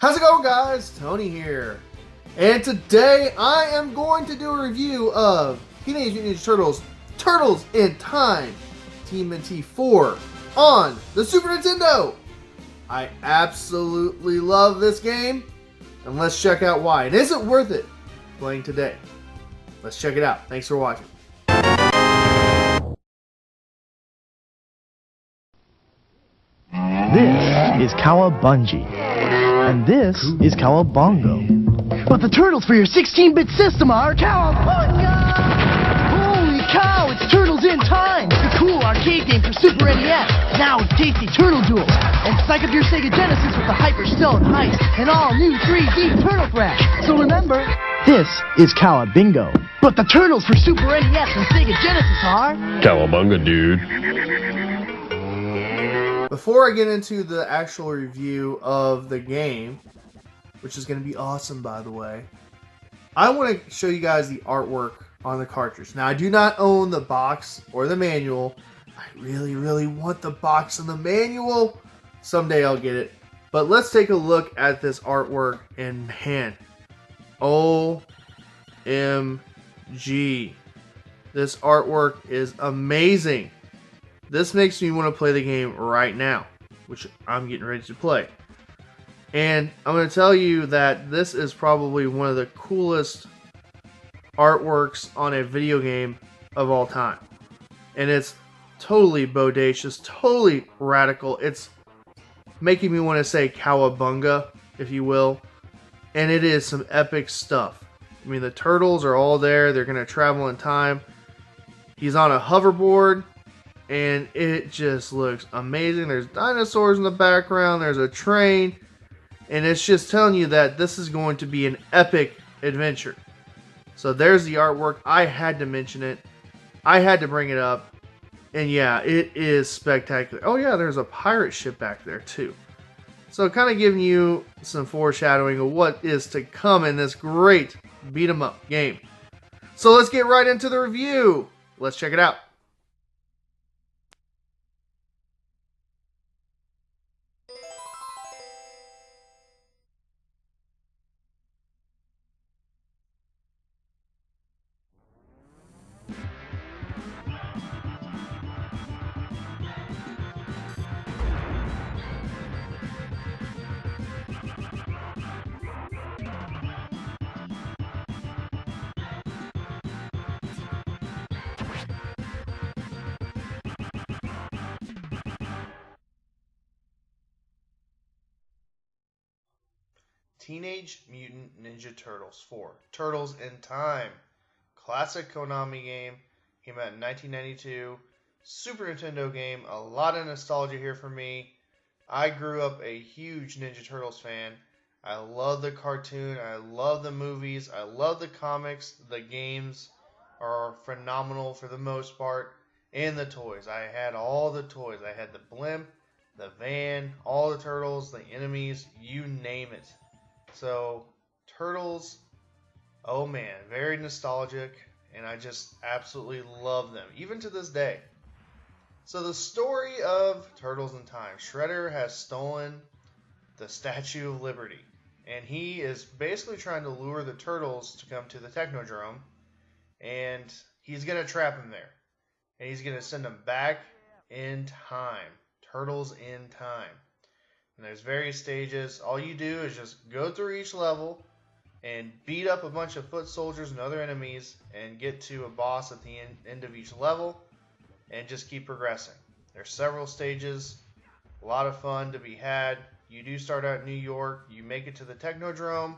How's it going, guys? Tony here. And today I am going to do a review of Teenage Mutant Ninja Turtles, Turtles in Time, TMNT 4 on the Super Nintendo. I absolutely love this game, and let's check out why. And is it worth it playing today? Let's check it out. Thanks for watching. This is Cowabungie, and this is Cowabongo. But the turtles for your 16-bit system are Cowabunga! Holy cow, it's Turtles in Time! The cool arcade game for Super NES, now with tasty turtle duels. And psych up your Sega Genesis with the Hyper Stone Heist and all new 3D Turtle Thrash. So remember, this is Cowabingo. But the turtles for Super NES and Sega Genesis are Cowabunga, dude. Before I get into the actual review of the game, which is going to be awesome, by the way, I want to show you guys the artwork on the cartridge. Now, I do not own the box or the manual. I really want the box and the manual. Someday I'll get it. But let's take a look at this artwork, and man, OMG. This artwork is amazing. This makes me want to play the game right now, which I'm getting ready to play. And I'm going to tell you that this is probably one of the coolest artworks on a video game of all time. And it's totally bodacious, totally radical. It's making me want to say cowabunga, if you will. And it is some epic stuff. I mean, the turtles are all there. They're going to travel in time. He's on a hoverboard. And it just looks amazing. There's dinosaurs in the background. There's a train. And it's just telling you that this is going to be an epic adventure. So there's the artwork. I had to mention it. I had to bring it up. And yeah, it is spectacular. Oh yeah, there's a pirate ship back there too. So kind of giving you some foreshadowing of what is to come in this great beat 'em up game. So let's get right into the review. Let's check it out. Teenage Mutant Ninja Turtles 4. Turtles in Time. Classic Konami game. Came out in 1992. Super Nintendo game. A lot of nostalgia here for me. I grew up a huge Ninja Turtles fan. I love the cartoon. I love the movies. I love the comics. The games are phenomenal for the most part. And the toys. I had all the toys. I had the blimp, the van, all the turtles, the enemies, you name it. So, Turtles, oh man, very nostalgic, and I just absolutely love them, even to this day. So the story of Turtles in Time. Shredder has stolen the Statue of Liberty, and he is basically trying to lure the Turtles to come to the Technodrome, and he's going to trap them there. And he's going to send them back in time. Turtles in Time. And there's various stages. All you do is just go through each level and beat up a bunch of foot soldiers and other enemies and get to a boss at the end of each level and just keep progressing. There's several stages. A lot of fun to be had. You do start out in New York. You make it to the Technodrome.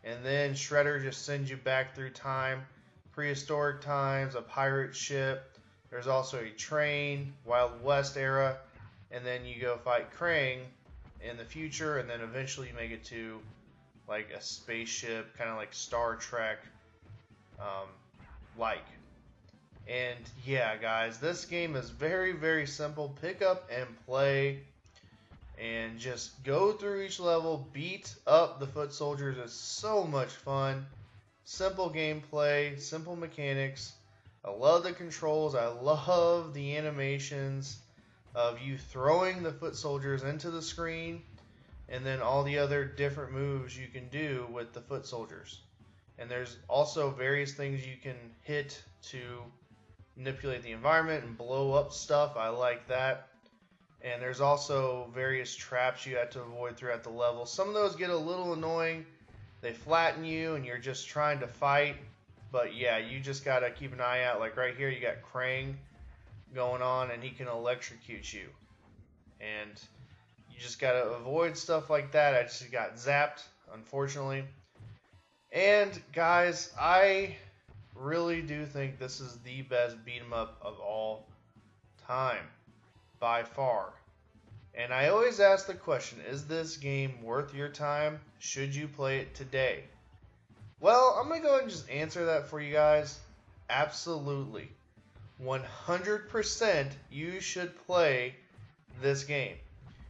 And then Shredder just sends you back through time. Prehistoric times, a pirate ship. There's also a train, Wild West era. And then you go fight Krang in the future, and then eventually you make it to like a spaceship, kind of like Star Trek like. And yeah, guys, this game is very simple. Pick up and play and just go through each level, beat up the foot soldiers. It's so much fun. Simple gameplay, simple mechanics. I love the controls. I love the animations of you throwing the foot soldiers into the screen and then all the other different moves you can do with the foot soldiers. And there's also various things you can hit to manipulate the environment and blow up stuff. I like that. And there's also various traps you have to avoid throughout the level. Some of those get a little annoying. They flatten you and you're just trying to fight. But yeah, you just got to keep an eye out. Like right here, you got Krang going on and he can electrocute you. And you just got to avoid stuff like that. I just got zapped, unfortunately. And guys, I really do think this is the best beat 'em up of all time, by far. And I always ask the question, is this game worth your time? Should you play it today? Well, I'm going to go ahead and just answer that for you guys. Absolutely. 100% you should play this game.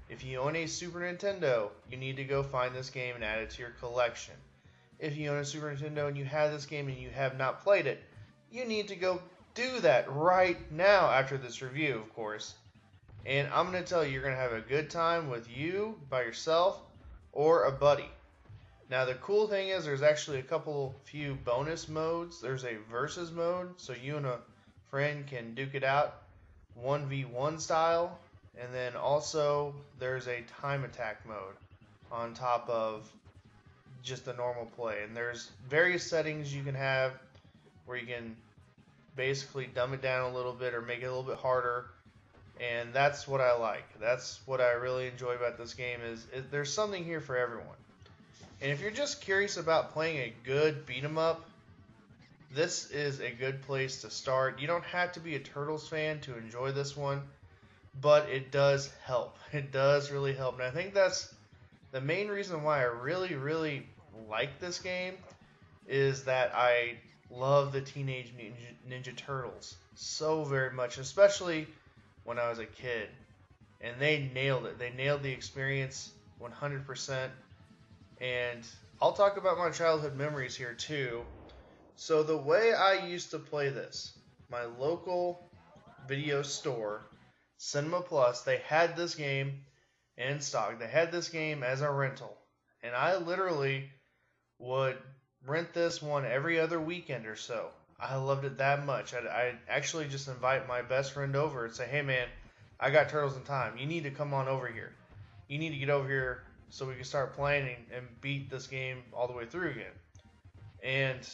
If you own a Super Nintendo, you need to go find this game and add it to your collection. If you own a Super Nintendo and you have this game and you have not played it, you need to go do that right now after this review, of course. And I'm going to tell you, you're going to have a good time with you, by yourself, or a buddy. Now, the cool thing is there's actually a few bonus modes. There's a versus mode, so you and a friend can duke it out 1v1 style. And then also there's a time attack mode on top of just the normal play. And there's various settings you can have where you can basically dumb it down a little bit or make it a little bit harder. And that's what I like. That's what I really enjoy about this game is there's something here for everyone. And if you're just curious about playing a good beat 'em up, this is a good place to start. You don't have to be a Turtles fan to enjoy this one, but it does help. It does really help. And I think that's the main reason why I really, really like this game is that I love the Teenage Mutant Ninja Turtles so very much, especially when I was a kid. And they nailed it. They nailed the experience 100%. And I'll talk about my childhood memories here too. So the way I used to play this, my local video store, Cinema Plus, they had this game in stock. They had this game as a rental. And I literally would rent this one every other weekend or so. I loved it that much. I'd actually just invite my best friend over and say, hey man, I got Turtles in Time. You need to come on over here. You need to get over here so we can start playing and beat this game all the way through again. And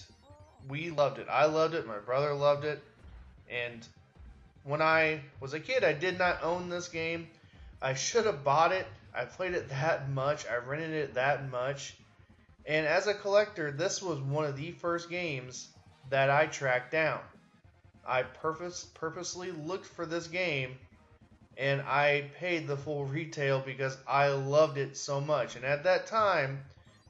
we loved it. I loved it. My brother loved it. And when I was a kid, I did not own this game. I should have bought it. I played it that much. I rented it that much. And as a collector, this was one of the first games that I tracked down. I purposely looked for this game, and I paid the full retail because I loved it so much. And at that time,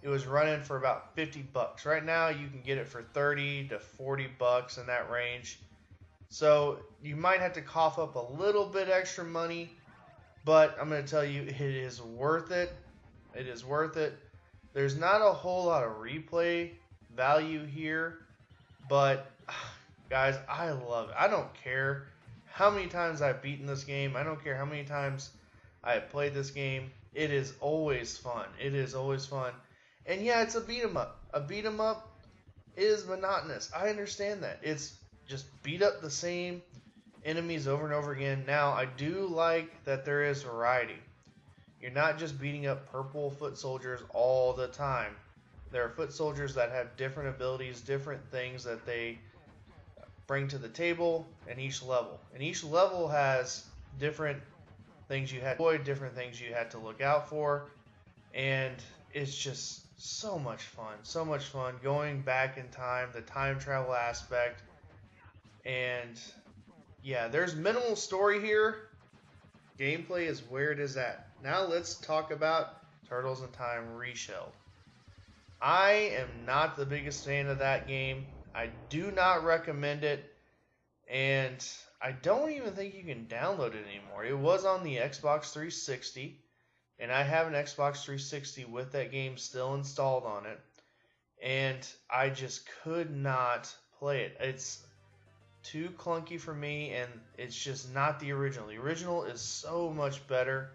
it was running for about $50. Right now, you can get it for $30 to $40 in that range. So you might have to cough up a little bit extra money, but I'm going to tell you, it is worth it. It is worth it. There's not a whole lot of replay value here, but guys, I love it. I don't care how many times I've beaten this game. I don't care how many times I have played this game. It is always fun. It is always fun. And yeah, it's a beat 'em up. A beat 'em up is monotonous. I understand that. It's just beat up the same enemies over and over again. Now, I do like that there is variety. You're not just beating up purple foot soldiers all the time. There are foot soldiers that have different abilities, different things that they bring to the table in each level. And each level has different things you had to avoid, different things you had to look out for. And it's just so much fun going back in time, the time travel aspect. And yeah, there's minimal story here. Gameplay is where it is at. Now let's talk about Turtles in Time Reshelled. I am not the biggest fan of that game. I do not recommend it, and I don't even think you can download it anymore. It was on the Xbox 360, and I have an Xbox 360 with that game still installed on it, and I just could not play it. It's too clunky for me, and it's just not the original. The original is so much better,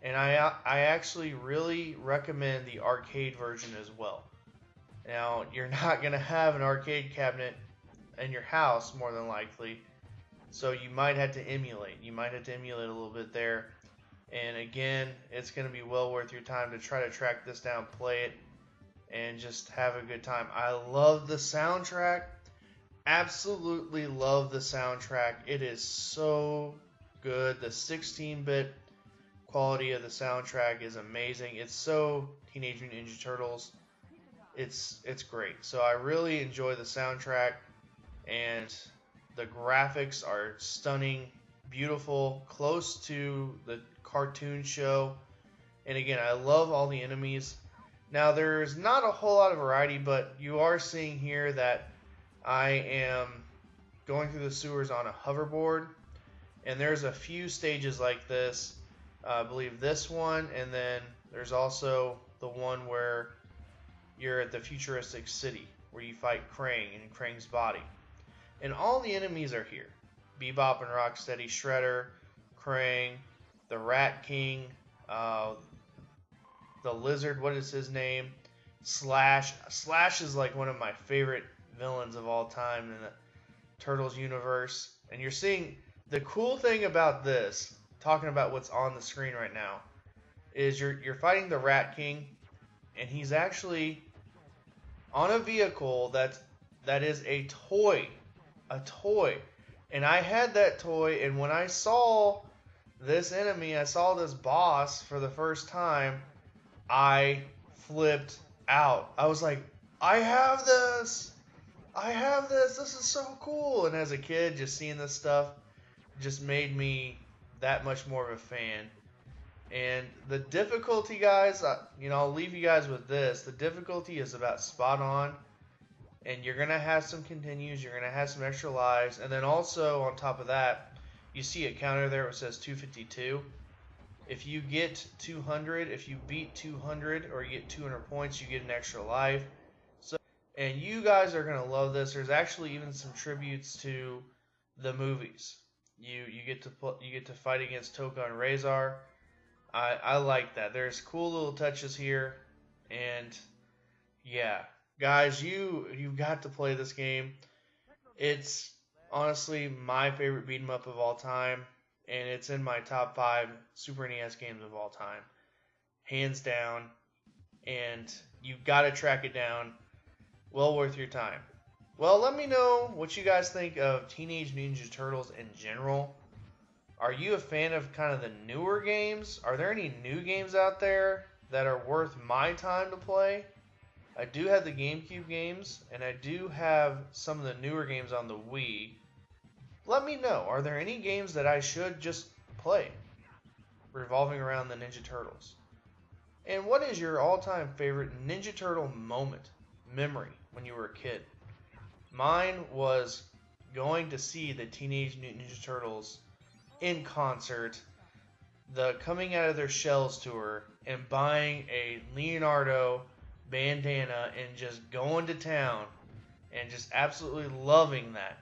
And I actually really recommend the arcade version as well. Now, you're not going to have an arcade cabinet in your house, more than likely, so you might have to emulate. You might have to emulate a little bit there. And again, it's going to be well worth your time to try to track this down, play it, and just have a good time. I love the soundtrack. Absolutely love the soundtrack. It is so good. The 16-bit quality of the soundtrack is amazing. It's so Teenage Mutant Ninja Turtles. It's great. So I really enjoy the soundtrack, and the graphics are stunning, beautiful, close to the cartoon show. And again, I love all the enemies. Now, there's not a whole lot of variety, but you are seeing here that I am going through the sewers on a hoverboard, and there's a few stages like this. I believe this one, and then there's also the one where you're at the futuristic city where you fight Krang and Krang's body. And all the enemies are here. Bebop and Rocksteady, Shredder, Krang, the Rat King, the Lizard, what is his name? Slash. Slash is like one of my favorite villains of all time in the Turtles universe. And you're seeing the cool thing about this, talking about what's on the screen right now, is you're fighting the Rat King, and he's actually on a vehicle that is a toy. A toy. And I had that toy, and when I saw this enemy, I saw this boss for the first time, I flipped out. I was like, I have this! I have this! This is so cool! And as a kid, just seeing this stuff just made me that much more of a fan. And the difficulty, guys, I'll leave you guys with this. The difficulty is about spot on. And you're going to have some continues. You're going to have some extra lives. And then also, on top of that, you see a counter there that says 252. If you get 200, if you beat 200 or you get 200 points, you get an extra life. And you guys are going to love this. There's actually even some tributes to the movies. You get to fight against Toka and Razor. I like that. There's cool little touches here, and yeah, guys, you've got to play this game. It's honestly my favorite beat 'em up of all time, and it's in my top 5 Super NES games of all time, hands down. And you've got to track it down. Well worth your time. Well, let me know what you guys think of Teenage Mutant Ninja Turtles in general. Are you a fan of kind of the newer games? Are there any new games out there that are worth my time to play? I do have the GameCube games, and I do have some of the newer games on the Wii. Let me know. Are there any games that I should just play revolving around the Ninja Turtles? And what is your all-time favorite Ninja Turtle moment, memory, when you were a kid? Mine was going to see the Teenage Mutant Ninja Turtles in concert, the Coming Out of Their Shells tour, and buying a Leonardo bandana and just going to town and just absolutely loving that.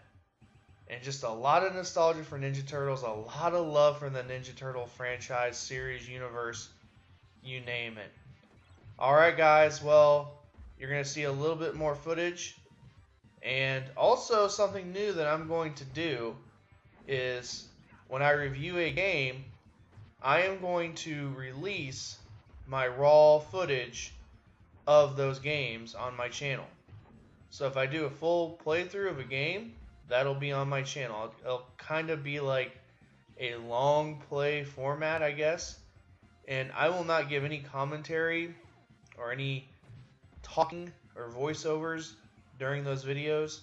And just a lot of nostalgia for Ninja Turtles, a lot of love for the Ninja Turtle franchise, series, universe, you name it. Alright guys, well, you're going to see a little bit more footage. And also something new that I'm going to do is when I review a game, I am going to release my raw footage of those games on my channel. So if I do a full playthrough of a game, that'll be on my channel. It'll kind of be like a long play format, I guess. And I will not give any commentary or any talking or voiceovers during those videos.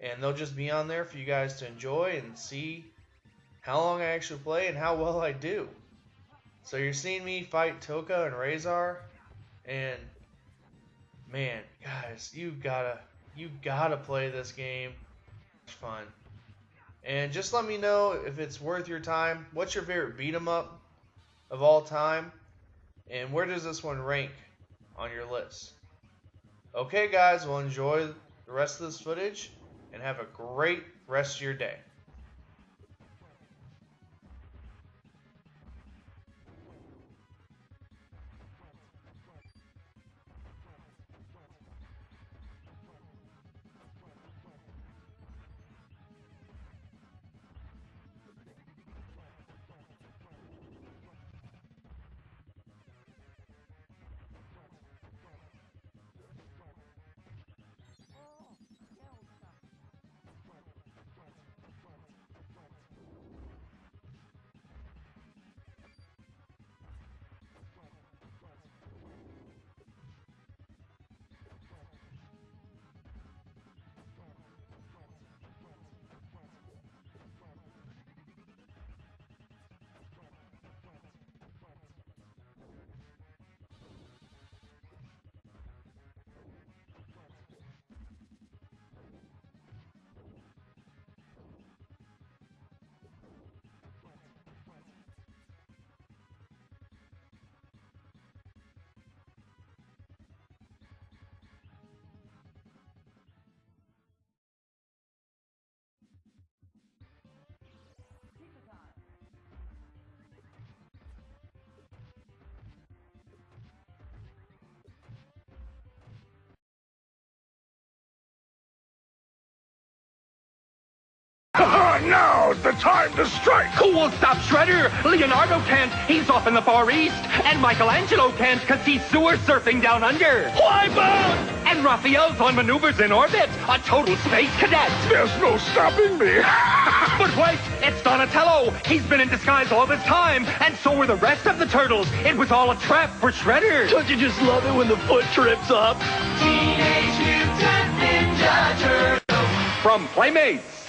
And they'll just be on there for you guys to enjoy and see how long I actually play and how well I do. So you're seeing me fight Toka and Razor, and man, guys, you gotta play this game. It's fun. And just let me know if it's worth your time. What's your favorite beat 'em up of all time? And where does this one rank on your list? Okay guys, well, enjoy the rest of this footage and have a great rest of your day. now's the time to strike. Who will stop Shredder? Leonardo can't. He's off in the Far East. And Michelangelo can't because he's sewer surfing down under. Wipe out! And Raphael's on maneuvers in orbit. A total space cadet. There's no stopping me. But wait, it's Donatello. He's been in disguise all this time. And so were the rest of the turtles. It was all a trap for Shredder. Don't you just love it when the foot trips up? Teenage Mutant Ninja Turtles. From Playmates.